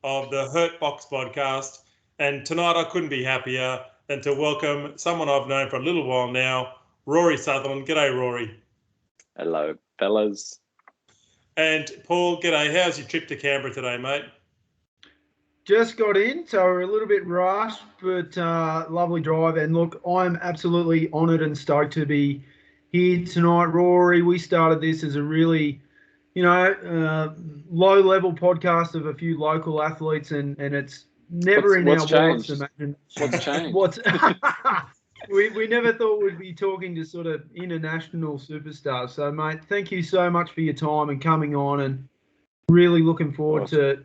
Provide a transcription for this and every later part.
of the Hurt Box podcast. And tonight I couldn't be happier than to welcome someone I've known for a little while now, Rory Sutherland. G'day, Rory. Hello, fellas. And Paul, g'day. How's your trip to Canberra today, mate? Just got in, so we're a little bit rushed, but lovely drive. And look, I'm absolutely honoured and stoked to be here tonight, Rory. We started this as a really, low-level podcast of a few local athletes, and it's never in our wildest imagination. What's changed? We never thought we'd be talking to sort of international superstars. So, mate, thank you so much for your time and coming on, and really looking forward to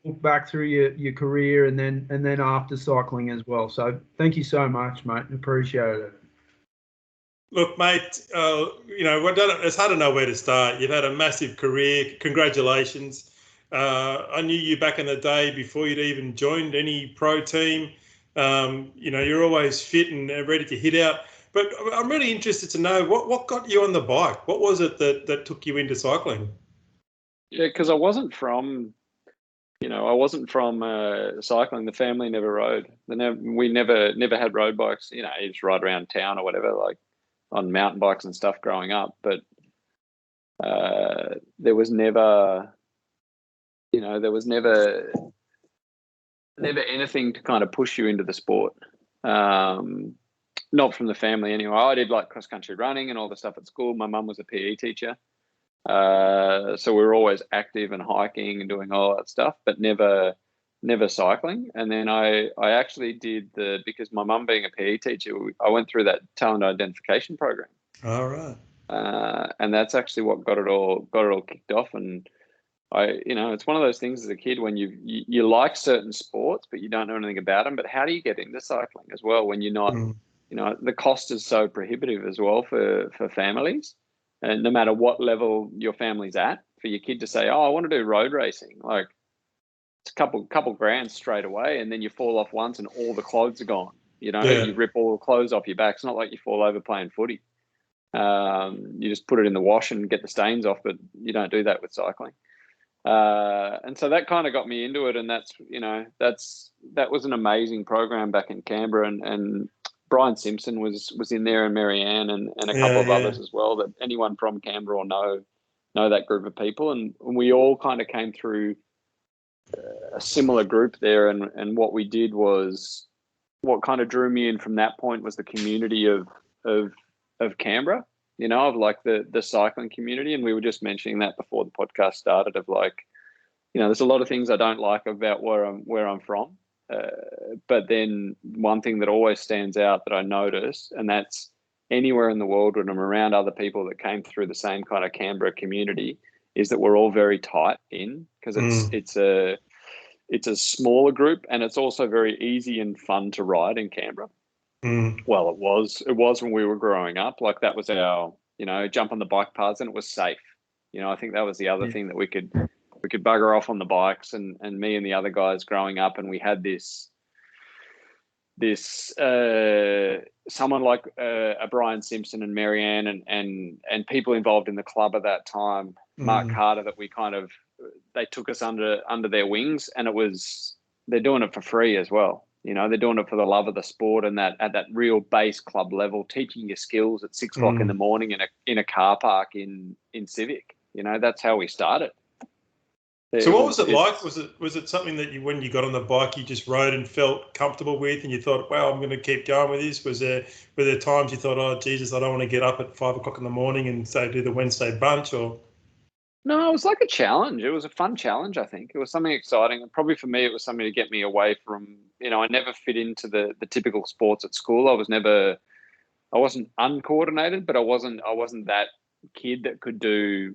look back through your career and then after cycling as well. So thank you so much, mate. Appreciate it. Look, mate, it's hard to know where to start. You've had a massive career. Congratulations. I knew you back in the day before you'd even joined any pro team. You're always fit and ready to hit out. But I'm really interested to know what got you on the bike? What was it that took you into cycling? Yeah, because I wasn't from cycling. The family never rode. We never had road bikes. You just ride around town or whatever, like on mountain bikes and stuff growing up. But there was never anything to kind of push you into the sport. Not from the family anyway. I did like cross country running and all the stuff at school. My mum was a PE teacher. So we were always active and hiking and doing all that stuff, but never cycling. And then I actually did because my mum being a PE teacher, I went through that talent identification program. All right. And that's actually what got it all kicked off. And it's one of those things as a kid when you like certain sports, but you don't know anything about them. But how do you get into cycling as well when you're not, the cost is so prohibitive as well for families. And no matter what level your family's at, for your kid to say, "Oh, I want to do road racing," like it's a couple grand straight away, and then you fall off once and all the clothes are gone. You rip all the clothes off your back. It's not like you fall over playing footy. You just put it in the wash and get the stains off, but you don't do that with cycling. And so that kind of got me into it, and that was an amazing program back in Canberra, and Brian Simpson was in there, and Marianne and a couple of others as well, that anyone from Canberra will know that group of people. And we all kind of came through a similar group there. And what we did was, what kind of drew me in from that point was the community of Canberra, of like the cycling community. And we were just mentioning that before the podcast started, of like, there's a lot of things I don't like about where I'm from. But then one thing that always stands out that I notice, and that's anywhere in the world when I'm around other people that came through the same kind of Canberra community, is that we're all very tight in, because it's a smaller group, and it's also very easy and fun to ride in Canberra. Well, it was when we were growing up. Like that was our, jump on the bike paths, and it was safe. I think that was the other thing that we could bugger off on the bikes, and me and the other guys growing up, and we had this someone like a Brian Simpson and Marianne and people involved in the club at that time, Mark Carter, that we they took us under their wings, and they're doing it for free as well. They're doing it for the love of the sport, and that at that real base club level, teaching you skills at 6 o'clock in the morning in a car park in Civic. That's how we started. So what was it like? Was it something that when you got on the bike, you just rode and felt comfortable with, and you thought, wow, I'm going to keep going with this? Were there times you thought, oh, Jesus, I don't want to get up at 5 o'clock in the morning and say do the Wednesday bunch? Or no, it was like a challenge. It was a fun challenge, I think. It was something exciting. And probably for me, it was something to get me away from, I never fit into the typical sports at school. I wasn't uncoordinated, but I wasn't that kid that could do,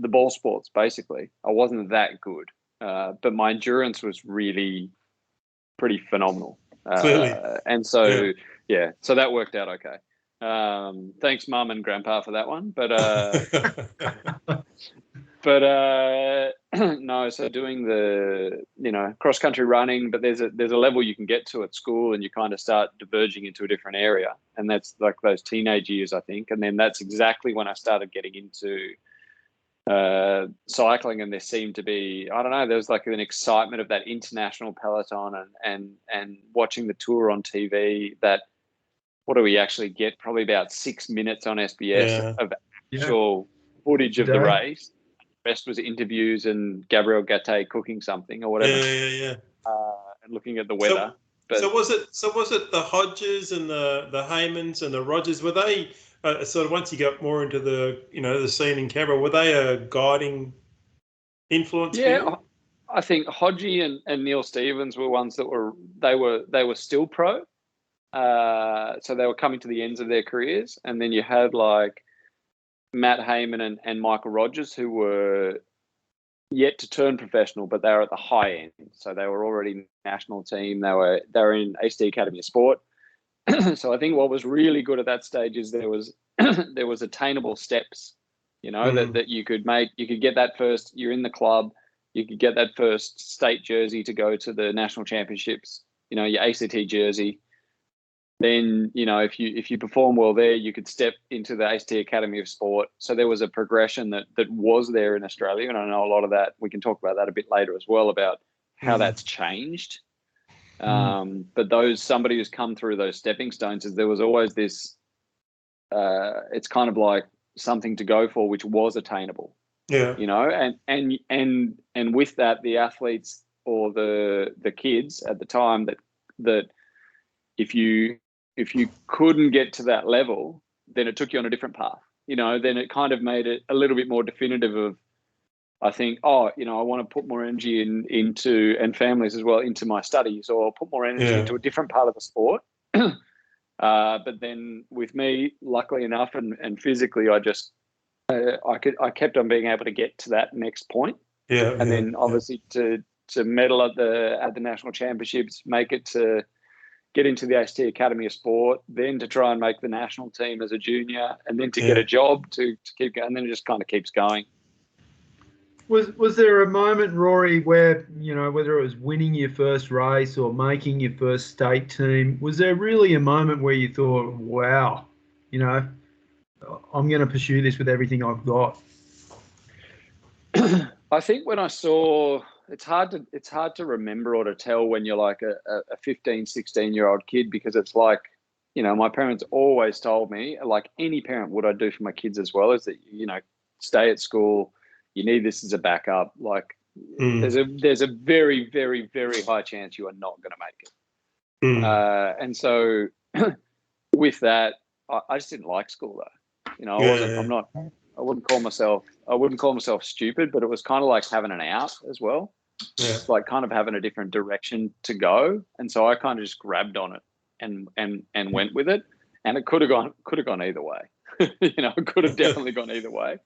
the ball sports, basically. I wasn't that good. But my endurance was really pretty phenomenal. Clearly. And so, so that worked out okay. Thanks, Mum and Grandpa, for that one. But no. So doing the cross country running, but there's a level you can get to at school, and you kind of start diverging into a different area, and that's like those teenage years, I think. And then that's exactly when I started getting into cycling, and there seemed to be, I don't know, there was like an excitement of that international peloton and watching the tour on TV. That, what do we actually get? Probably about 6 minutes on SBS of actual footage of the race. The rest was interviews and Gabriel Gatte cooking something or whatever. And looking at the weather. So was it the Hodges and the Heymans and the Rogers? Were they sort of, once you got more into the the scene in Canberra, were they a guiding influence for you? I think Hodgie and Neil Stevens were ones that were still pro. So they were coming to the ends of their careers, and then you had like Matt Heyman and Michael Rogers, who were yet to turn professional, but they were at the high end. So they were already national team. They were in ACT Academy of Sport. So I think what was really good at that stage is there was attainable steps, that you could make. You could get that first. You're in the club. You could get that first state jersey to go to the national championships. Your ACT jersey. Then, if you perform well there, you could step into the ACT Academy of Sport. So there was a progression that was there in Australia. And I know a lot of that, we can talk about that a bit later as well, about how that's changed. But somebody who's come through those stepping stones, is there was always this, it's kind of like something to go for, which was attainable. Yeah. And with that, the athletes or the kids at the time that if you couldn't get to that level, then it took you on a different path. Then it kind of made it a little bit more definitive of, I think, I want to put more energy into, and families as well, into my studies, or put more energy into a different part of the sport. But then with me, luckily enough, and physically, I just I kept on being able to get to that next point. Then obviously to medal at the national championships, make it to get into the ACT Academy of Sport, then to try and make the national team as a junior, and then to get a job to keep going, and then it just kind of keeps going. Was there a moment, Rory, where, whether it was winning your first race or making your first state team, was there really a moment where you thought, wow, I'm going to pursue this with everything I've got? I think when I saw, it's hard to remember or to tell when you're like a 15, 16-year-old kid, because it's like, my parents always told me, like any parent would I do for my kids as well, is that, stay at school. You need this as a backup. Like there's a very, very, very high chance you are not going to make it. And so with that, I just didn't like school though. I wouldn't call myself stupid, but it was kind of like having an out as well. It's like kind of having a different direction to go. And so I kind of just grabbed on it and went with it. And it could have gone either way. It could have definitely gone either way.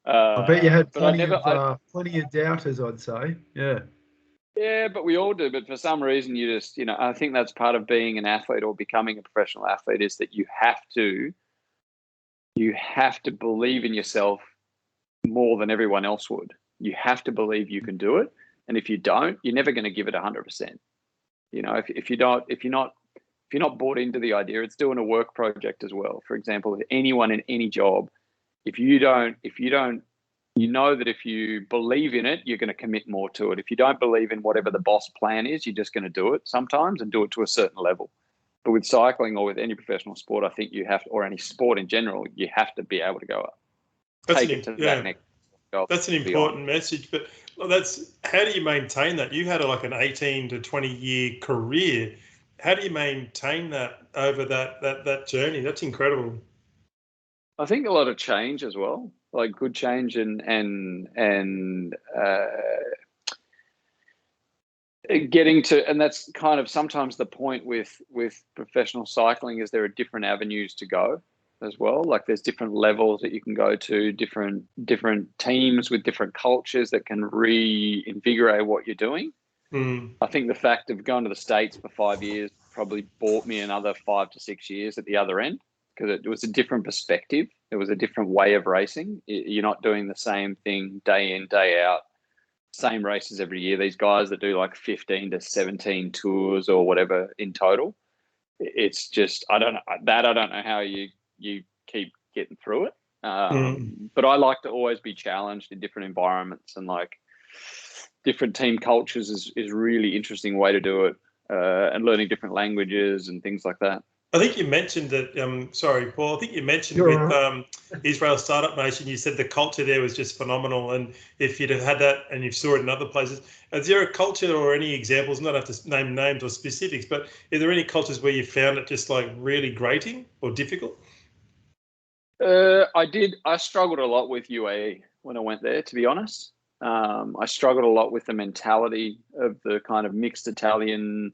I bet you had plenty of doubters, I'd say. Yeah. Yeah, but we all do. But for some reason, you just, I think that's part of being an athlete or becoming a professional athlete, is that you have to believe in yourself more than everyone else would. You have to believe you can do it. And if you don't, you're never going to give it 100%. If you're not bought into the idea, it's doing a work project as well. For example, anyone in any job, if you don't, that if you believe in it, you're going to commit more to it. If you don't believe in whatever the boss plan is, you're just going to do it sometimes and do it to a certain level. But with cycling or with any professional sport, I think you have to, or any sport in general, you have to be able to go up. That's an important message. But how do you maintain that? You had like an 18 to 20 year career. How do you maintain that over that journey? That's incredible. I think a lot of change as well, like good change and getting to, and that's kind of sometimes the point with professional cycling, is there are different avenues to go as well. Like there's different levels that you can go to, different teams with different cultures that can reinvigorate what you're doing. I think the fact of going to the States for 5 years probably bought me another 5 to 6 years at the other end, because it was a different perspective. It was a different way of racing. You're not doing the same thing day in, day out, same races every year. These guys that do like 15 to 17 tours or whatever in total, it's just, I don't know how you keep getting through it. But I like to always be challenged in different environments, and like different team cultures is really interesting way to do it, and learning different languages and things like that. I think you mentioned that. Sorry, Paul. I think you mentioned You're with Israel Startup Nation, you said the culture there was just phenomenal. And if you'd have had that, and you saw it in other places, is there a culture or any examples? Not have to name names or specifics, but are there any cultures where you found it just like really grating or difficult? I struggled a lot with UAE when I went there, to be honest. I struggled a lot with the mentality of the kind of mixed Italian,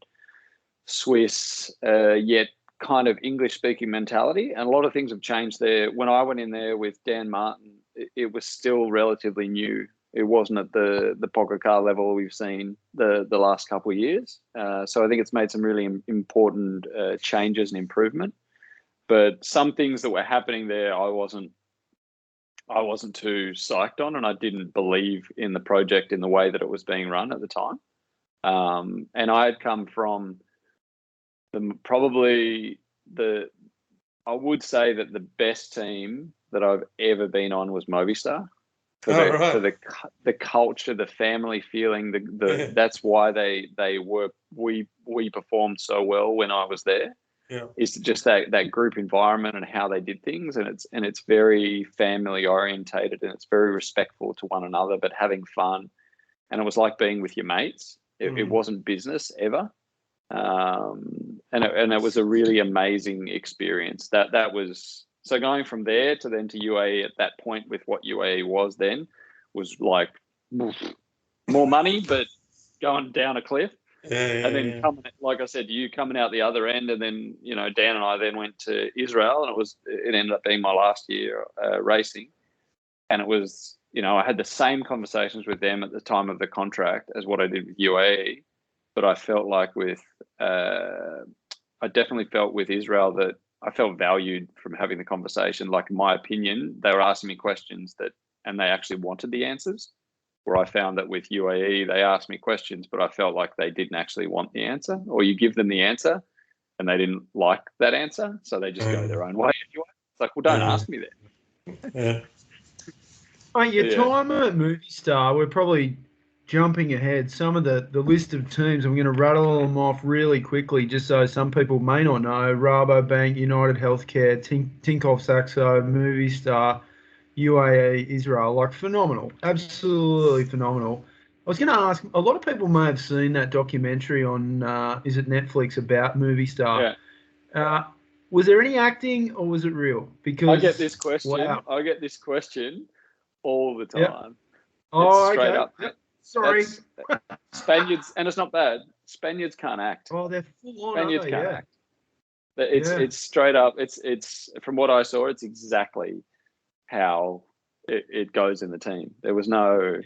Swiss, yet kind of English-speaking mentality. And a lot of things have changed there. When I went in there with Dan Martin, it was still relatively new. It wasn't at the Pogacar level we've seen the last couple of years. So I think it's made some really important changes and improvement. But some things that were happening there, I wasn't too psyched on, and I didn't believe in the project in the way that it was being run at the time. And I had come from I would say that the best team that I've ever been on was Movistar. For the culture, the family feeling, that's why we performed so well when I was there. Yeah. Is just that group environment and how they did things, and it's very family orientated, and it's very respectful to one another, but having fun, and it was like being with your mates. It wasn't business ever, and it was a really amazing experience. That was so going from there to UAE at that point with what UAE was then was like more money, but going down a cliff. And then coming, like I said, you coming out the other end, and then Dan and I then went to Israel, and it ended up being my last year racing, and it was I had the same conversations with them at the time of the contract as what I did with UAE, but I felt like I definitely felt with Israel that I felt valued from having the conversation. Like, in my opinion, they were asking me questions and they actually wanted the answers. Where I found that with UAE, they asked me questions, but I felt like they didn't actually want the answer, or you give them the answer and they didn't like that answer, so they just go their own way anyway. It's like, well, don't ask me then. Yeah. Mate, your time at Movistar, we're probably jumping ahead. Some of the list of teams, I'm going to rattle them off really quickly just so some people may not know. Rabobank, United Healthcare, Tinkoff Saxo, Movistar, UAE, Israel, like phenomenal, absolutely phenomenal. I was going to ask, a lot of people may have seen that documentary on, is it Netflix, about Movistar? Yeah. Was there any acting, or was it real? Because I get this question. Wow. I get this question all the time. Yep. Oh, straight okay. up. Yep. Sorry. Spaniards, and it's not bad. Spaniards can't act. Oh, they're full on. Spaniards can't act. It's straight up. It's from what I saw, it's exactly how it goes in the team. There was no,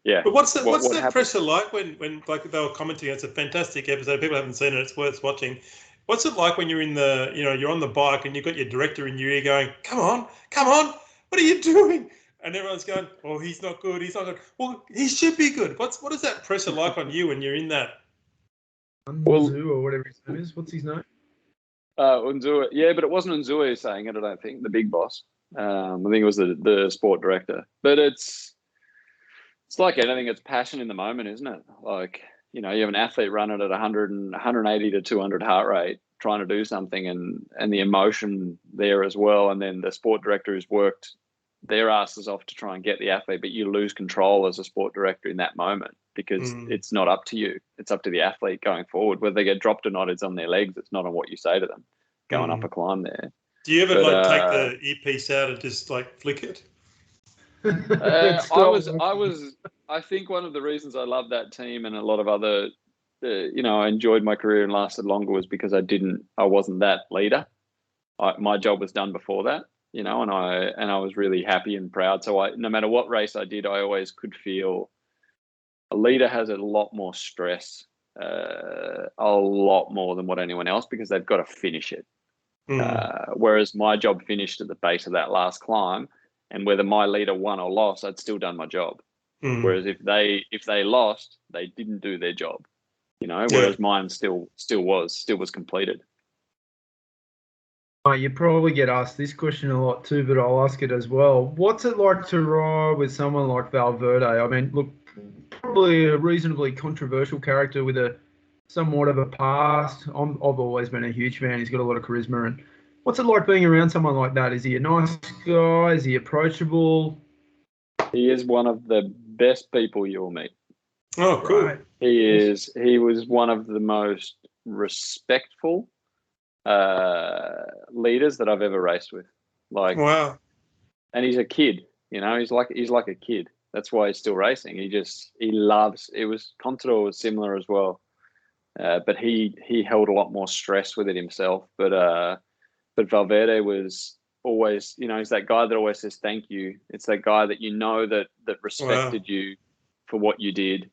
But what's that pressure like when like they were commenting? It's a fantastic episode. People haven't seen it. It's worth watching. What's it like when you're in you're on the bike and you've got your director in your ear going, come on, what are you doing? And everyone's going, oh, he's not good. Well, he should be good. What is that pressure like on you when you're in that? Unzu, or whatever his name is. What's his name? Unzua. Yeah, but it wasn't Unzua saying it, I don't think, the big boss. I think it was the sport director. But it's like anything, it's passion in the moment, isn't it? Like, you have an athlete running at 180 to 200 heart rate trying to do something, and the emotion there as well. And then the sport director who's worked their asses off to try and get the athlete, but you lose control as a sport director in that moment because it's not up to you. It's up to the athlete going forward. Whether they get dropped or not, it's on their legs. It's not on what you say to them going up a climb there. Do you ever take the earpiece out and just like flick it? I think one of the reasons I love that team and a lot of other, I enjoyed my career and lasted longer was because I wasn't that leader. My job was done before that, and I was really happy and proud. So no matter what race I did, I always could feel a leader has a lot more stress, a lot more than what anyone else, because they've got to finish it. Whereas my job finished at the base of that last climb, and whether my leader won or lost, I'd still done my job. Whereas if they lost, they didn't do their job, whereas mine still was completed. You probably get asked this question a lot too, but I'll ask it as well. What's it like to ride with someone like Valverde? I mean, look, probably a reasonably controversial character with a somewhat of a past. I've always been a huge fan. He's got a lot of charisma. And what's it like being around someone like that? Is he a nice guy? Is he approachable? He is one of the best people you'll meet. Oh, cool. Right. He was one of the most respectful leaders that I've ever raced with. Like, Wow. and he's a kid, he's like a kid. That's why he's still racing. He loves. It was Contador was similar as well, but he held a lot more stress with it himself. But Valverde was always, he's that guy that always says thank you. It's that guy that that respected you for what you did.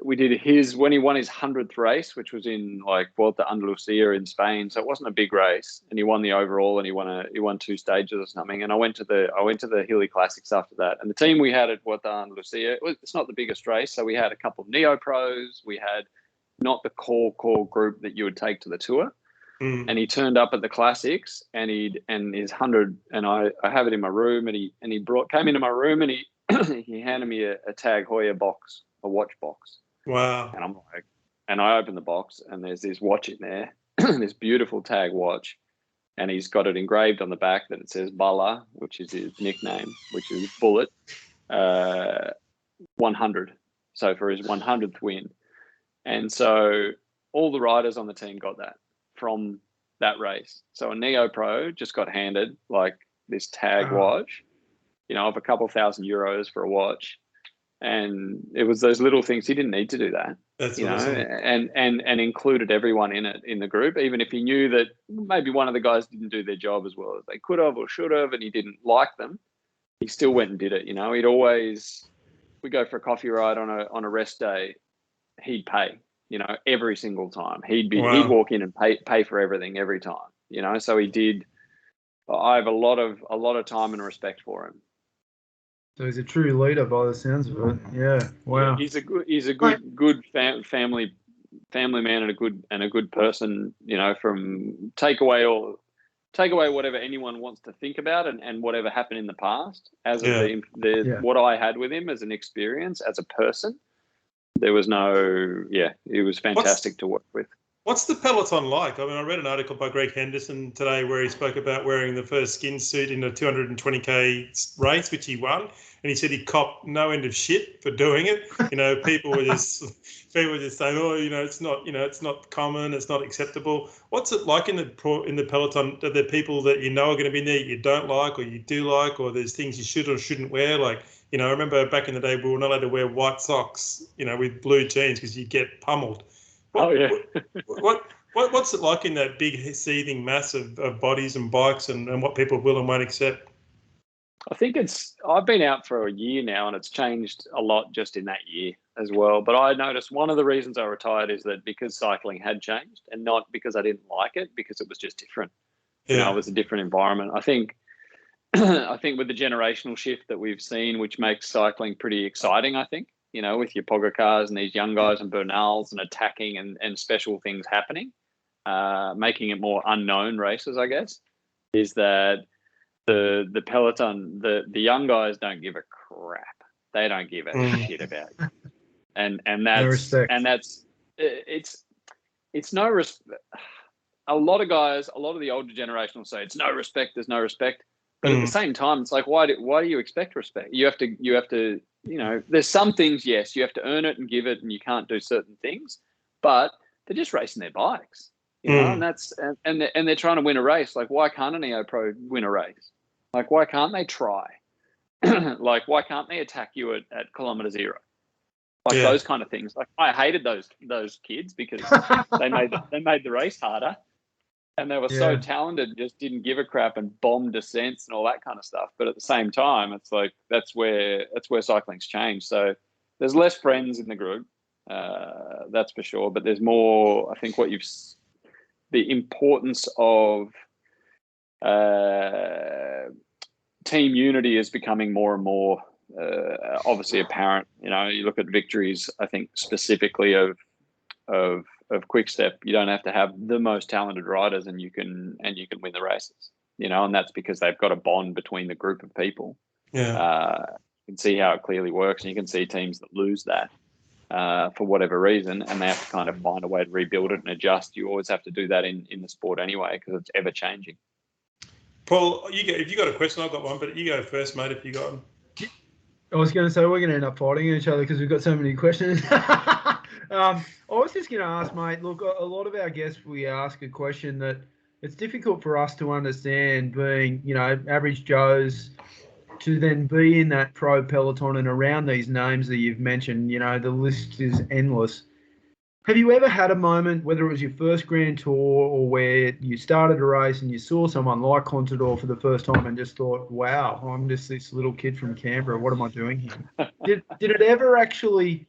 We did his when he won his 100th race, which was in like Vuelta Andalucía in Spain. So it wasn't a big race, and he won the overall, and he won 2 stages or something. And I went to the Hilly Classics after that. And the team we had at Vuelta Andalucía, it's not the biggest race, so we had a couple of neo pros. We had not the core group that you would take to the tour. And he turned up at the classics, and his 100, and I have it in my room, and he came into my room, and he handed me a Tag Heuer box, a watch box. Wow. And I'm like, and I open the box, and there's this watch in there, this beautiful Tag watch, and he's got it engraved on the back that it says Bala, which is his nickname, which is Bullet, 100. So for his 100th win. And so all the riders on the team got that from that race. So a Neo Pro just got handed like this Tag watch, of a couple €1,000 for a watch. And it was those little things. He didn't need to do that. That's awesome. And included everyone in the group, even if he knew that maybe one of the guys didn't do their job as well as they could have or should have, and he didn't like them, he still went and did it. He'd always, we go for a coffee ride on a rest day, he'd pay. Every single time he'd walk in and pay for everything every time. So he did. I have a lot of time and respect for him. So he's a true leader by the sounds of it. Yeah. Wow. Yeah, he's a good family man and a good person. From take away whatever anyone wants to think about and whatever happened in the past as what I had with him as an experience as a person. There was it was fantastic to work with. What's the Peloton like? I mean, I read an article by Greg Henderson today where he spoke about wearing the first skin suit in a 220K race, which he won. And he said he copped no end of shit for doing it. People were just saying, oh, it's not common, it's not acceptable. What's it like in the Peloton? Are there people that are going to be there you don't like or you do like, or there's things you should or shouldn't wear? Like, I remember back in the day we were not allowed to wear white socks, with blue jeans because you get pummeled. What's it like in that big seething mass of bodies and bikes and what people will and won't accept? I think I've been out for a year now, and it's changed a lot just in that year as well. But I noticed one of the reasons I retired is that because cycling had changed, and not because I didn't like it, because it was just different. Yeah. It was a different environment. I think with the generational shift that we've seen, which makes cycling pretty exciting, I think, with your Pogacars and these young guys and Bernals and attacking and special things happening, making it more unknown races, I guess, is that the Peloton, the young guys don't give a crap. They don't give a shit about you. And that's no and that's it's no respect. A lot of the older generation will say it's no respect, there's no respect. But at the same time, it's like, why do you expect respect? You have to, there's some things, yes, you have to earn it and give it, and you can't do certain things, but they're just racing their bikes, and that's, and they're trying to win a race. Like, why can't an Neo Pro win a race? Like, why can't they try? Like, why can't they attack you at kilometer 0? Like those kind of things. Like, I hated those kids because they made the race harder. And they were so talented, just didn't give a crap and bombed descents and all that kind of stuff. But at the same time, it's like that's where cycling's changed. So there's less friends in the group, that's for sure. But there's more. I think the importance of team unity is becoming more and more obviously apparent. You look at victories. I think specifically of of Quick Step, you don't have to have the most talented riders, and you can win the races. And that's because they've got a bond between the group of people. Yeah. You can see how it clearly works, and you can see teams that lose that for whatever reason, and they have to kind of find a way to rebuild it and adjust. You always have to do that in the sport anyway, because it's ever changing. Paul, if you got a question, I've got one, but you go first, mate, if you got them. I was going to say we're going to end up fighting each other because we've got so many questions. I was just going to ask, mate, look, a lot of our guests, we ask a question that it's difficult for us to understand, being, average Joes, to then be in that pro peloton and around these names that you've mentioned. The list is endless. Have you ever had a moment, whether it was your first Grand Tour or where you started a race and you saw someone like Contador for the first time and just thought, wow, I'm just this little kid from Canberra. What am I doing here? Did it ever actually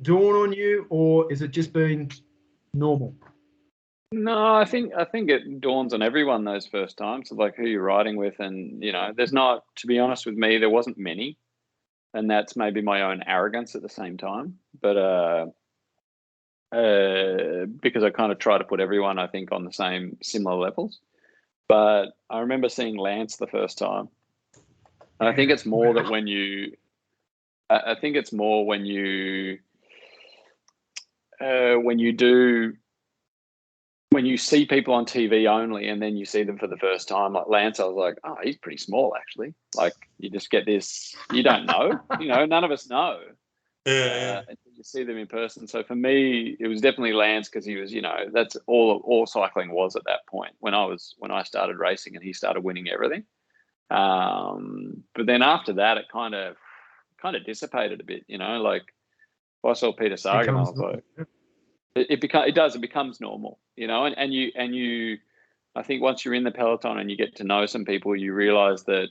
dawn on you, or is it just been normal? No, I think it dawns on everyone those first times, like who you're riding with. And, there's not, to be honest with me, there wasn't many. And that's maybe my own arrogance at the same time. But because I kind of try to put everyone, I think, on the similar levels. But I remember seeing Lance the first time. And I think it's more that when you see people on TV only and then you see them for the first time, like Lance, I was like, oh, he's pretty small actually. Like, you just get this, you don't know, none of us know. Yeah. You see them in person. So for me, it was definitely Lance, because he was, that's all cycling was at that point when I started racing and he started winning everything. But then after that, it kind of dissipated a bit, like if I saw Peter Sagan, I was like, it becomes normal, and you, I think once you're in the peloton and you get to know some people, you realize that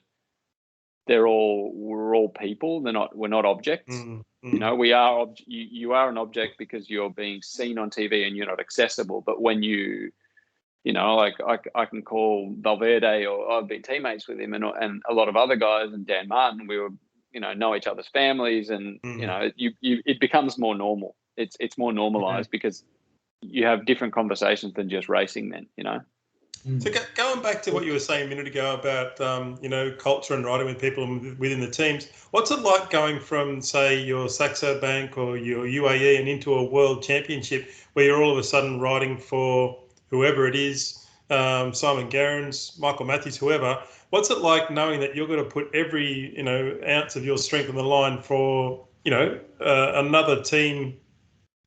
we're all people. We're not objects. We are. You are an object because you're being seen on TV and you're not accessible. But when you, like I can call Valverde, or I've been teammates with him, and a lot of other guys, and Dan Martin. We were, know each other's families, and it becomes more normal. It's more normalized because you have different conversations than just racing. Then So going back to what you were saying a minute ago about, culture and riding with people within the teams, what's it like going from, say, your Saxo Bank or your UAE and into a world championship where you're all of a sudden riding for whoever it is, Simon Gerrans, Michael Matthews, whoever? What's it like knowing that you're going to put every, ounce of your strength on the line for, another team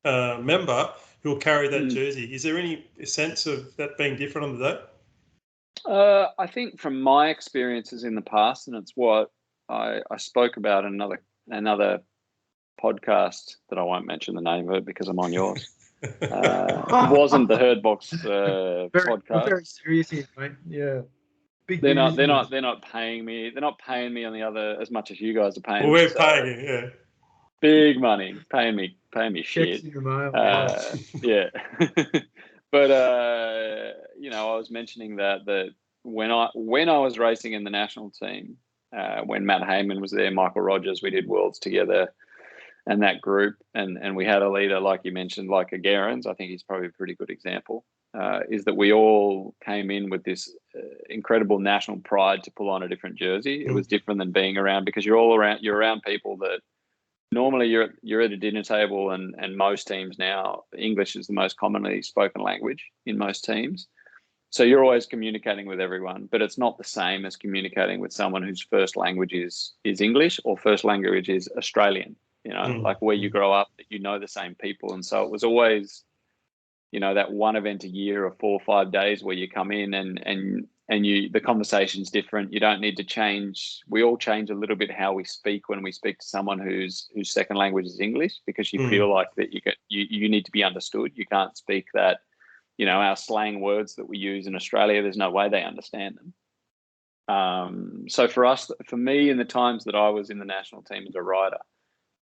member who'll carry that jersey? Is there any sense of that being different on the day? I think from my experiences in the past, and it's what I spoke about in another podcast that I won't mention the name of it because I'm on yours. It wasn't the Herdbox podcast. Very serious here, mate. Yeah. They're not paying me. They're not paying me on the other as much as you guys are paying. Well, we're paying you, yeah. Big money, paying me shit. Checks in the mail. Yeah. But I was mentioning that when I was racing in the national team, when Matt Hayman was there, Michael Rogers, we did Worlds together, and that group, and we had a leader like you mentioned, like a Gerrans. I think he's probably a pretty good example. Is that we all came in with this incredible national pride to pull on a different jersey. It was different than being around, because you're around people that normally you're at a dinner table, and most teams now, English is the most commonly spoken language in most teams. So you're always communicating with everyone, but it's not the same as communicating with someone whose first language is English or first language is Australian, like where you grow up, that the same people. And so it was always, that one event a year or 4 or 5 days where you come in and the conversation's different. You don't need to change. We all change a little bit how we speak when we speak to someone whose second language is English, because you feel like that you need to be understood. You can't speak that, our slang words that we use in Australia, there's no way they understand them. So for me, in the times that I was in the national team as a rider,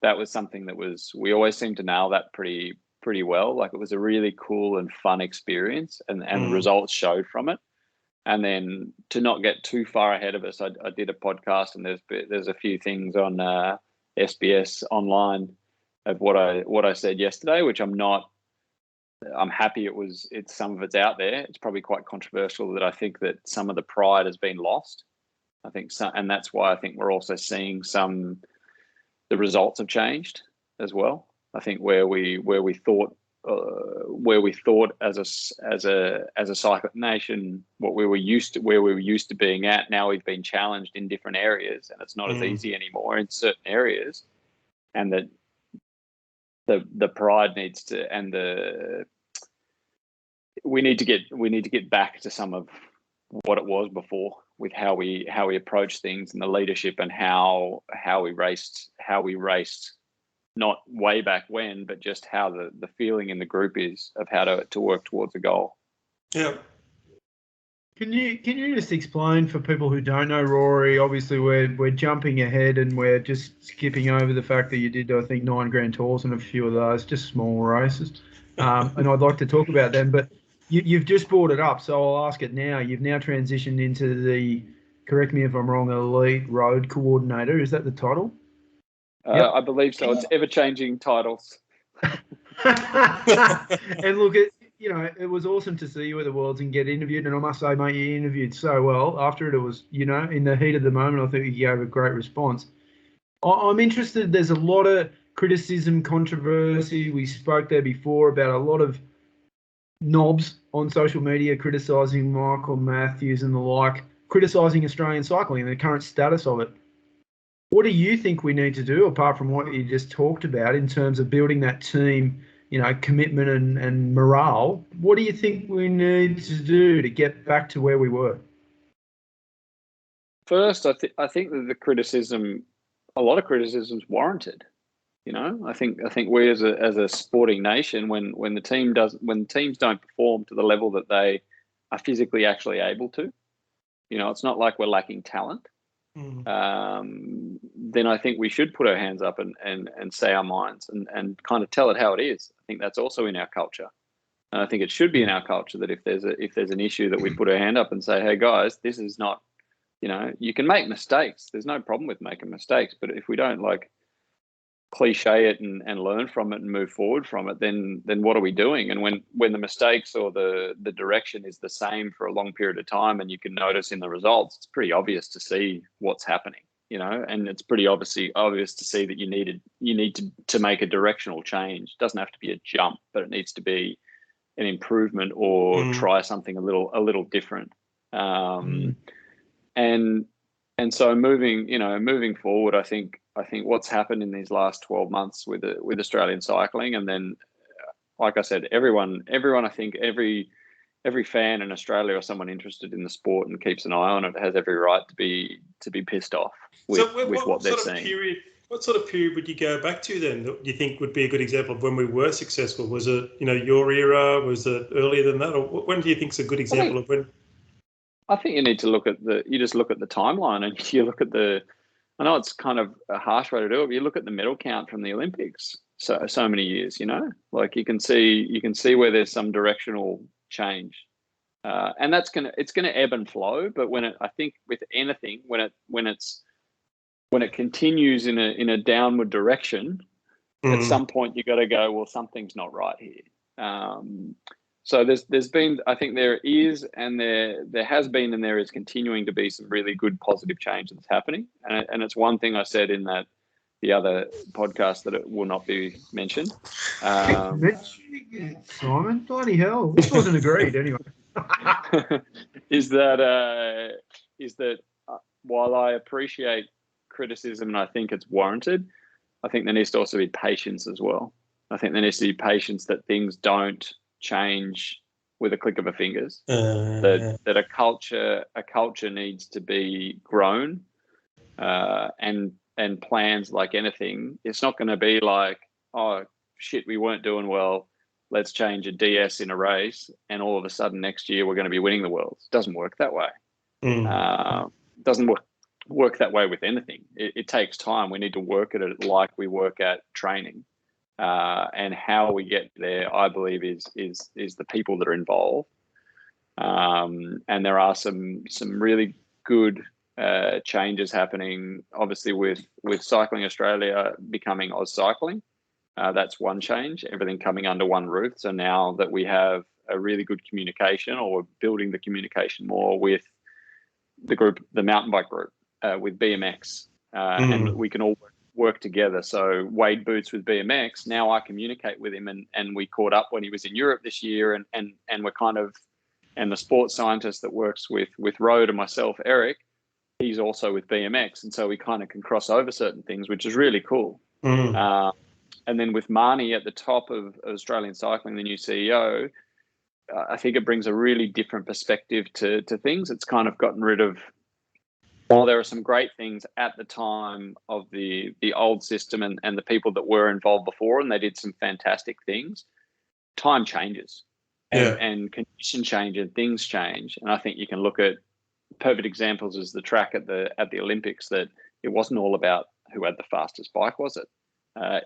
that was something that we always seemed to nail that pretty well. Like, it was a really cool and fun experience, and the results showed from it. And then to not get too far ahead of us, I did a podcast, and there's a few things on SBS online of what I said yesterday, which I'm not I'm happy it's some of it's out there. It's probably quite controversial that I think that some of the pride has been lost. I think so, and that's why I think we're also seeing the results have changed as well. I think where we thought as a cycling nation, where we were used to being at, now we've been challenged in different areas, and it's not as easy anymore in certain areas, and that the pride needs to, and we need to get back to some of what it was before, with how we approach things and the leadership, and how we raced, not way back when, but just how the feeling in the group is of how to work towards a goal. Yeah. Can you just explain for people who don't know, Rory? Obviously, we're jumping ahead and we're just skipping over the fact that you did, I think, 9 Grand Tours and a few of those, just small races. And I'd like to talk about them, but you've just brought it up, so I'll ask it now. You've now transitioned into the, correct me if I'm wrong, Elite Road Coordinator. Is that the title? Yep. I believe so. It's ever-changing titles. And look, it was awesome to see you at the Worlds and get interviewed. And I must say, mate, you interviewed so well. After it was, in the heat of the moment, I think you gave a great response. I'm interested. There's a lot of criticism, controversy. We spoke there before about a lot of knobs on social media criticising Michael Matthews and the like, criticising Australian cycling and the current status of it. What do you think we need to do, apart from what you just talked about, in terms of building that team, commitment and morale? What do you think we need to do to get back to where we were? First, I think that the criticism, a lot of criticism, is warranted. I think we as a sporting nation, when the teams don't perform to the level that they are physically actually able to, it's not like we're lacking talent. Then I think we should put our hands up and say our minds and kind of tell it how it is. I think that's also in our culture, and I think it should be in our culture that if there's an issue, that we put our hand up and say, hey guys, this is not, you can make mistakes. There's no problem with making mistakes, but if we don't cliche it and learn from it and move forward from it, then what are we doing? And when the mistakes or the direction is the same for a long period of time, and you can notice in the results, it's pretty obvious to see what's happening, and it's pretty obvious to see that you need to make a directional change. It doesn't have to be a jump, but it needs to be an improvement or try something a little different. And so moving forward, I think what's happened in these last 12 months with Australian cycling, and then, like I said, everyone, I think every fan in Australia or someone interested in the sport and keeps an eye on it has every right to be pissed off with what they're seeing. What sort of period would you go back to then that you think would be a good example of when we were successful? Was it, your era? Was it earlier than that? Or when do you think is a good example of when? I think you need to look at the timeline, and you look at I know it's kind of a harsh way to do it, but you look at the medal count from the Olympics. So many years, you can see where there's some directional change, and it's gonna ebb and flow. But I think with anything, when it continues in a downward direction, at some point you got to go, well, something's not right here. So there's been, I think there is, and there has been, and there is continuing to be some really good positive change that's happening. And it's one thing I said in the other podcast that it will not be mentioned. Simon, bloody hell, this wasn't agreed anyway. is that while I appreciate criticism and I think it's warranted, I think there needs to also be patience as well. I think there needs to be patience that things don't change with a click of a fingers. That a culture needs to be grown, and plans, like anything, it's not going to be like, oh shit, we weren't doing well, let's change a DS in a race, and all of a sudden next year we're going to be winning the world. It doesn't work that way. Doesn't work that way with anything. It takes time. We need to work at it like we work at training. And how we get there, I believe, is the people that are involved. And there are some really good changes happening, obviously with Cycling Australia becoming Oz Cycling. That's one change, everything coming under one roof. So now that we have a really good communication, or we're building the communication more with the group, the mountain bike group, with BMX, and we can all work together. So Wade Boots with BMX, now I communicate with him, and we caught up when he was in Europe this year, and we're kind of, and the sports scientist that works with Road and myself, Eric, he's also with BMX, and so we kind of can cross over certain things, which is really cool. And then with Marnie at the top of Australian Cycling, the new CEO, I think it brings a really different perspective to things. It's kind of gotten rid of, while there are some great things at the time of the old system and the people that were involved before, and they did some fantastic things, time changes and condition change and things change. And I think you can look at perfect examples as the track at the Olympics, that it wasn't all about who had the fastest bike, was it?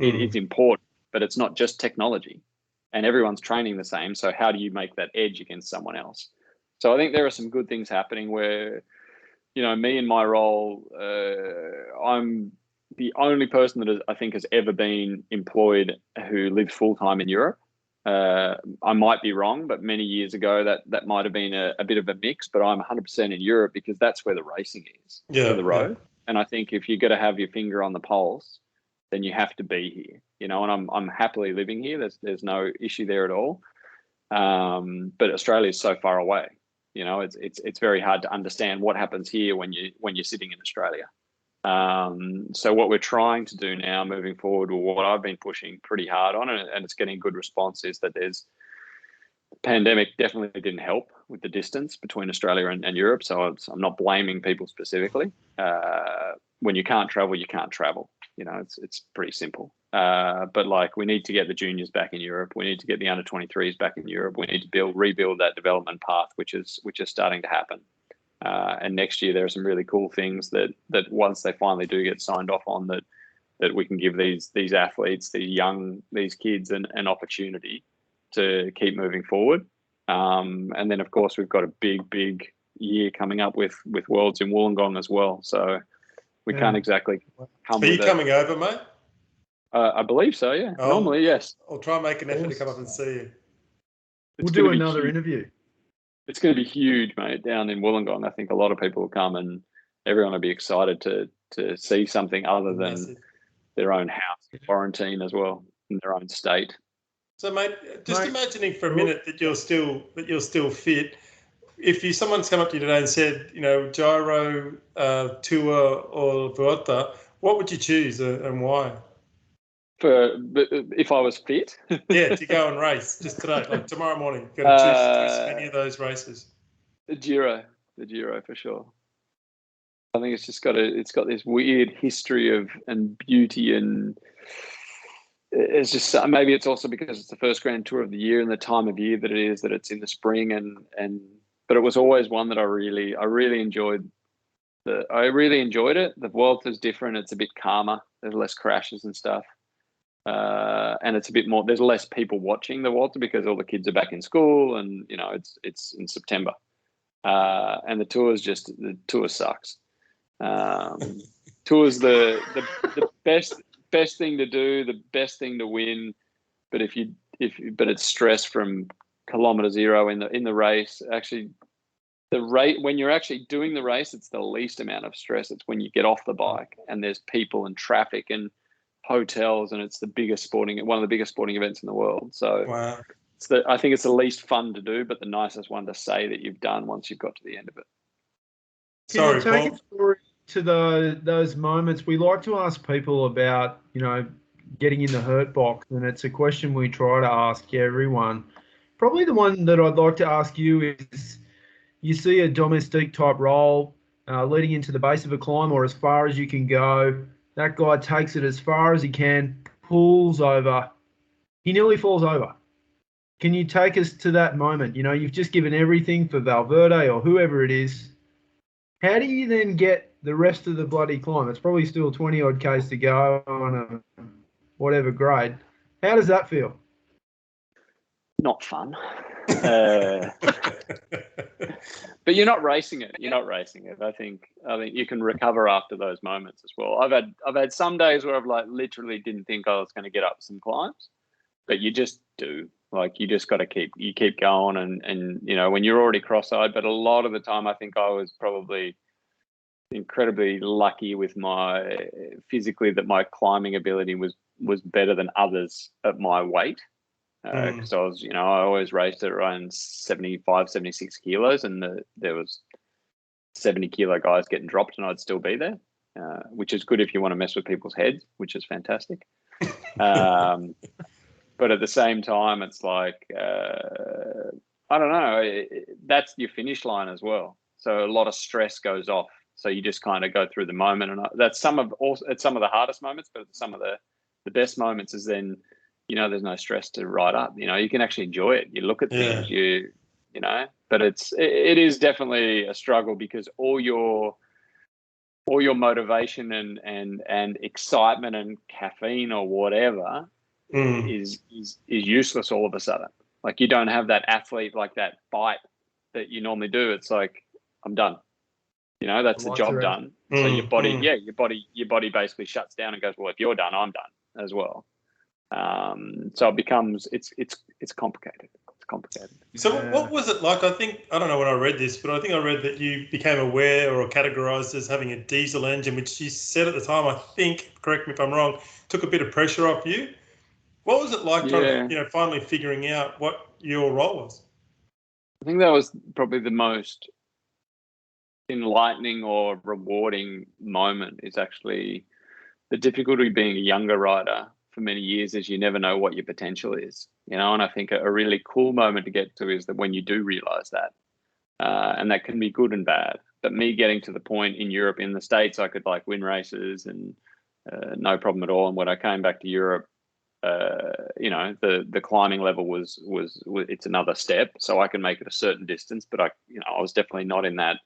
It is important, but it's not just technology, and everyone's training the same. So how do you make that edge against someone else? So I think there are some good things happening where, you know, me in my role, I'm the only person that I think has ever been employed who lives full-time in Europe. I might be wrong, but many years ago that might have been a bit of a mix, but I'm 100% in Europe because that's where the racing is, for the road. And I think if you're going to have your finger on the pulse, then you have to be here, you know, and I'm happily living here. There's no issue there at all. But Australia is so far away, you know, it's very hard to understand what happens here when you're sitting in Australia. So what we're trying to do now moving forward, or what I've been pushing pretty hard on, and it's getting good response, is that the pandemic definitely didn't help with the distance between Australia and Europe. So I'm not blaming people specifically. When you can't travel, you can't travel. You know, it's pretty simple. But like, we need to get the juniors back in Europe. We need to get the under 23s back in Europe. We need to rebuild that development path, which is starting to happen. And next year there are some really cool things that once they finally do get signed off on, that we can give these athletes, these kids an opportunity to keep moving forward. And then of course we've got a big year coming up with Worlds in Wollongong as well. So we can't exactly come. Are you coming over, mate? I believe so, yeah. Normally, yes. I'll try and make an effort to come up and see you. We'll do another interview. It's going to be huge, mate, down in Wollongong. I think a lot of people will come, and everyone will be excited to see something other than their own house, quarantine as well, in their own state. So, mate, imagining for a minute that you're still fit. If someone's come up to you today and said, you know, Giro, Tour, or Vuelta, what would you choose and why? If I was fit? Yeah, to go and race just today, like tomorrow morning. You've got to choose any of those races. The Giro for sure. I think it's got this weird history and beauty, and it's just, maybe it's also because it's the first Grand Tour of the year and the time of year that it's in the spring, but it was always one that I really enjoyed. I really enjoyed it. The Vuelta is different. It's a bit calmer. There's less crashes and stuff. And it's a bit more, there's less people watching the Vuelta because all the kids are back in school, and you know, it's in September. And the Tour sucks. Tour's the best thing to do, the best thing to win, but but it's stress from kilometer zero in the race. Actually, when you're actually doing the race, it's the least amount of stress. It's when you get off the bike and there's people and traffic and hotels, and it's one of the biggest sporting events in the world. So wow. I think it's the least fun to do, but the nicest one to say that you've done once you've got to the end of it. Can you take it forward to those moments? We like to ask people about, you know, getting in the hurt box, and it's a question we try to ask everyone. Probably the one that I'd like to ask you is, you see a domestique type role leading into the base of a climb or as far as you can go. That guy takes it as far as he can, pulls over. He nearly falls over. Can you take us to that moment? You know, you've just given everything for Valverde or whoever it is. How do you then get the rest of the bloody climb? It's probably still 20 odd Ks to go on a whatever grade. How does that feel? Not fun. But you're not racing it. I think you can recover after those moments as well. I've had some days where I've like literally didn't think I was going to get up some climbs, but you just do. Like you just got to keep going, and you know when you're already cross-eyed. But a lot of the time, I think I was probably incredibly lucky with my physically that my climbing ability was better than others at my weight. Because I was, I always raced at around 75, 76 kilos, and there was 70 kilo guys getting dropped, and I'd still be there, which is good if you want to mess with people's heads, which is fantastic. But at the same time, it's like, I don't know, that's your finish line as well. So a lot of stress goes off. So you just kind of go through the moment, and that's some of the hardest moments, but some of the best moments is then, there's no stress to write up. You can actually enjoy it. You look at things, but it is definitely a struggle because all your motivation and excitement and caffeine or whatever is useless all of a sudden. Like you don't have that athlete, like that bite that you normally do. It's like, I'm done. That's the job done. So your body basically shuts down and goes, well, if you're done, I'm done as well. So it becomes it's complicated. It's complicated. So what was it like? I don't know when I read this, but I think I read that you became aware or categorized as having a diesel engine, which you said at the time, I think, correct me if I'm wrong, took a bit of pressure off you. What was it like trying to, finally figuring out what your role was? I think that was probably the most enlightening or rewarding moment is actually the difficulty of being a younger rider for many years is you never know what your potential is, and I think a really cool moment to get to is that when you do realize that, and that can be good and bad. But me getting to the point in Europe, in the States, I could like win races and no problem at all. And when I came back to Europe, the climbing level was it's another step, so I can make it a certain distance, but I was definitely not in that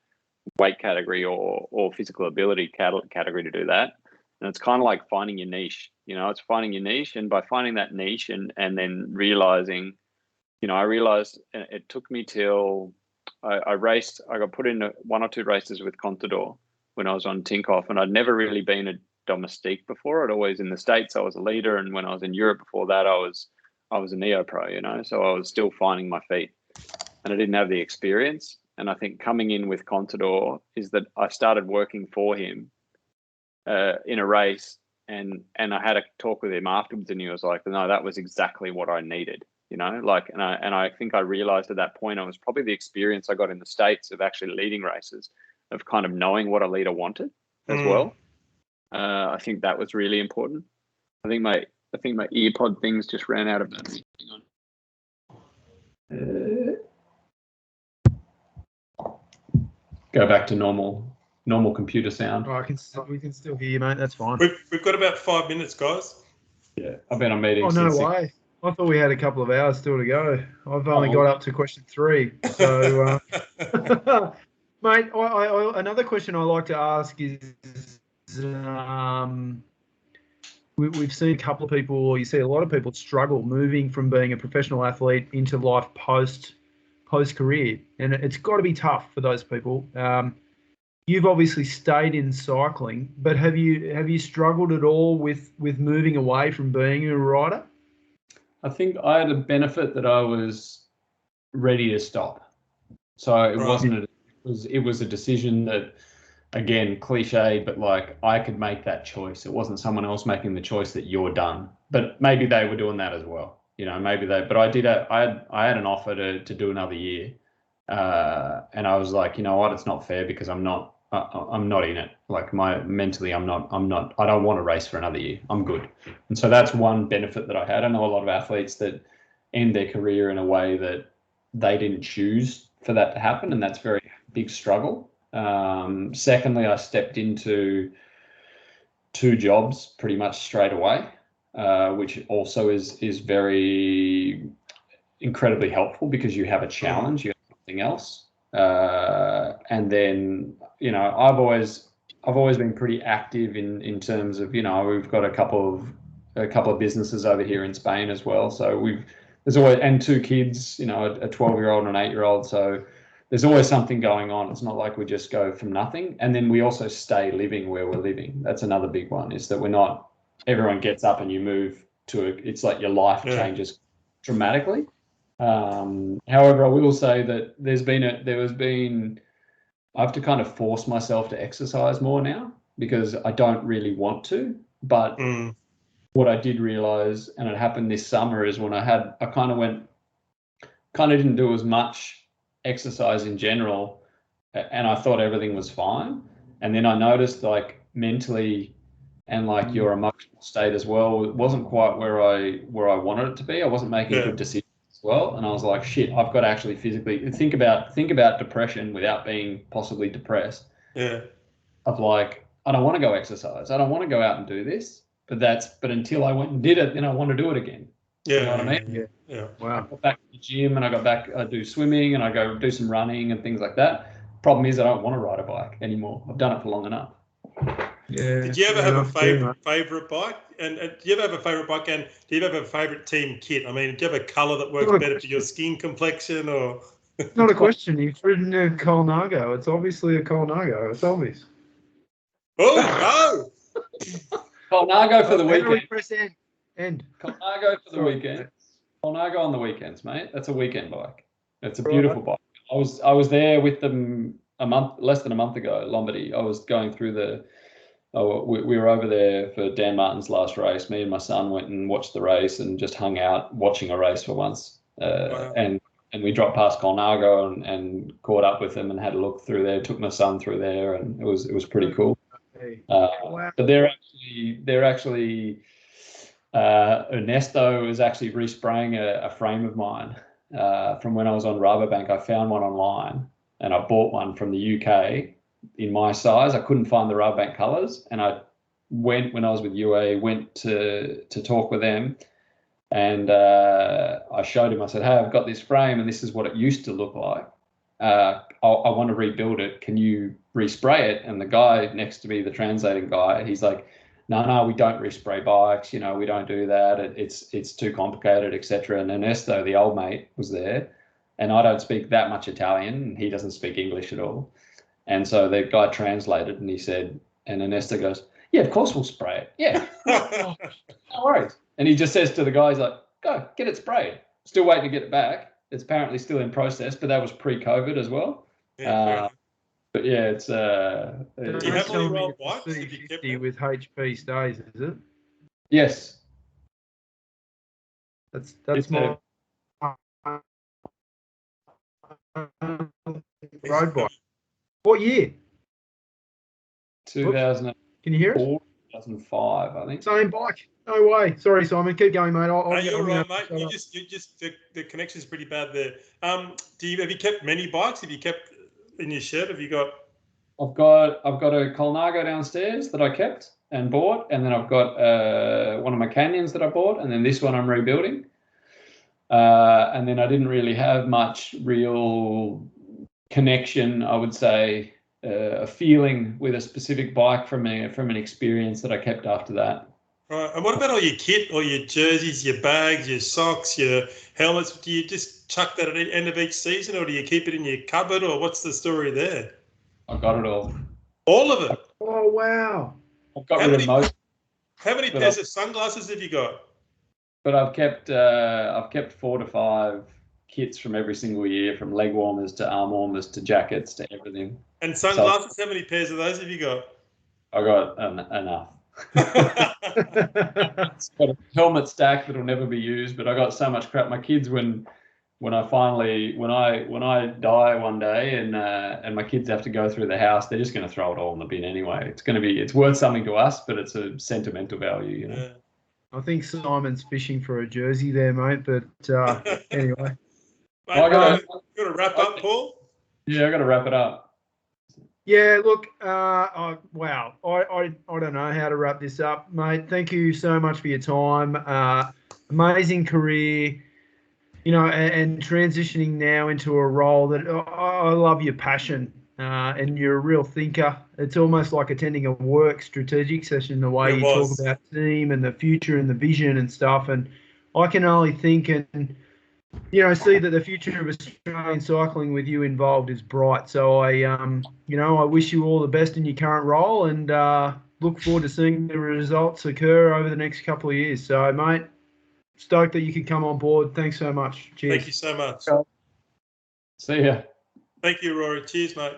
weight category or physical ability category to do that. And it's kind of like finding your niche, it's finding your niche. And by finding that niche and then realizing, I realized it took me till I raced, I got put in one or two races with Contador when I was on Tinkoff, and I'd never really been a domestique before. I'd always in the States, I was a leader. And when I was in Europe before that, I was a neo-pro, so I was still finding my feet and I didn't have the experience. And I think coming in with Contador is that I started working for him in a race, and I had a talk with him afterwards, and he was like, no, that was exactly what I needed, and I think I realized at that point, it was probably the experience I got in the States of actually leading races, of kind of knowing what a leader wanted as well. I think that was really important. I think my earpod things just ran out of battery. Hang on. Go back to normal computer sound. Oh, we can still hear you, mate. That's fine. We've got about 5 minutes, guys. Yeah, I've been on meetings. Oh, no way. I thought we had a couple of hours still to go. I've only got up to question 3. So, mate, I another question I like to ask is, we've seen a couple of people, or you see a lot of people struggle moving from being a professional athlete into life post-career, and it's got to be tough for those people. You've obviously stayed in cycling, but have you struggled at all with moving away from being a rider? I think I had a benefit that I was ready to stop. So it was a decision that, again, cliche, but like I could make that choice. It wasn't someone else making the choice that you're done. But maybe they were doing that as well. But I had an offer to do another year. And I was like, you know what, it's not fair because I'm not in it. Like mentally, I don't want to race for another year. I'm good. And so that's one benefit that I had. I know a lot of athletes that end their career in a way that they didn't choose for that to happen. And that's very big struggle. Secondly, I stepped into 2 jobs pretty much straight away, which also is very incredibly helpful because you have a challenge, you have something else. And then, I've always been pretty active in terms of, we've got a couple of businesses over here in Spain as well. So there's always, and 2 kids, you know, a 12-year-old and an 8-year-old. So there's always something going on. It's not like we just go from nothing. And then we also stay living where we're living. That's another big one, is that we're not, everyone gets up and you move to it's like your life changes dramatically. However, I will say that I have to kind of force myself to exercise more now, because I don't really want to. But what I did realize, and it happened this summer, is when I kind of didn't do as much exercise in general, and I thought everything was fine. And then I noticed, like, mentally and like your emotional state as well, it wasn't quite where I wanted it to be. I wasn't making good decisions as well. And I was like, shit, I've got to actually physically think about depression without being possibly depressed. Yeah. Of like, I don't want to go exercise. I don't want to go out and do this. But until I went and did it, then I want to do it again. Yeah. You know what I mean? Yeah. Wow. I got back to the gym and I do swimming and I go do some running and things like that. Problem is, I don't want to ride a bike anymore. I've done it for long enough. Yeah. Did you ever have a favorite bike? And do you ever have a favorite bike? And do you ever have a favorite team kit? I mean, do you have a color that works better for your skin complexion, or? Not a question. You've ridden a Colnago. It's obviously a Colnago. It's obvious. Oh no! Colnago for the weekend. Press end. Colnago for the weekend. Colnago on the weekends, mate. That's a weekend bike. It's a beautiful bike. I was there with them less than a month ago, Lombardy. I was going through we were over there for Dan Martin's last race. Me and my son went and watched the race and just hung out watching a race for once. And we dropped past Colnago and caught up with them and had a look through there. Took my son through there, and it was pretty cool. But they're actually Ernesto is actually respraying a frame of mine from when I was on Rabobank. I found one online and I bought one from the UK in my size. I couldn't find the Rabobank colours, and I went, when I was with UA, went to talk with them, and I showed him. I said, hey, I've got this frame and this is what it used to look like. I want to rebuild it. Can you respray it? And the guy next to me, the translating guy, he's like, no, we don't respray bikes. You know, we don't do that. It's too complicated, etc. And Ernesto, the old mate, was there, and I don't speak that much Italian, and he doesn't speak English at all. And so the guy translated, and he said, and Ernesto goes, yeah, of course we'll spray it. Yeah, no worries. And he just says to the guy, he's like, go, get it sprayed. Still waiting to get it back. It's apparently still in process, but that was pre-COVID as well. But yeah, it's do you have any roll bikes with HP stays, is it? Yes. That's my road bike. What year? 2000. Can you hear it? 2005, I think. Same bike. No way. Sorry, Simon. Keep going, mate. You're right, mate. You just the connection's pretty bad there. Have you kept many bikes? Have you kept in your shed? Have you got? I've got a Colnago downstairs that I kept and bought, and then I've got one of my Canyons that I bought, and then this one I'm rebuilding. And then I didn't really have much real connection, I would say, a feeling with a specific bike from an experience that I kept after that. Right. And what about all your kit, all your jerseys, your bags, your socks, your helmets? Do you just chuck that at the end of each season, or do you keep it in your cupboard, or what's the story there? I've got it all. All of it? Oh, wow. I've got rid of most. How many pairs of sunglasses have you got? But I've kept 4 to 5 kits from every single year, from leg warmers to arm warmers to jackets to everything. And sunglasses, how many pairs of those have you got? I got enough. It's got a helmet stack that'll never be used, but I got so much crap. My kids, when I die one day and my kids have to go through the house, they're just going to throw it all in the bin anyway. It's worth something to us, but it's a sentimental value, you know. Yeah. I think Simon's fishing for a jersey there, mate. But anyway, mate, I got to wrap up, Paul. Yeah, I got to wrap it up. Yeah, look, wow, I don't know how to wrap this up, mate. Thank you so much for your time. Amazing career, you know, and transitioning now into a role that I love your passion, and you're a real thinker. It's almost like attending a work strategic session, the way talk about team and the future and the vision and stuff. And I can only think and see that the future of Australian cycling with you involved is bright. So I wish you all the best in your current role, and look forward to seeing the results occur over the next couple of years. So, mate, stoked that you could come on board. Thanks so much. Cheers. Thank you so much. See ya. Thank you, Rory. Cheers, mate.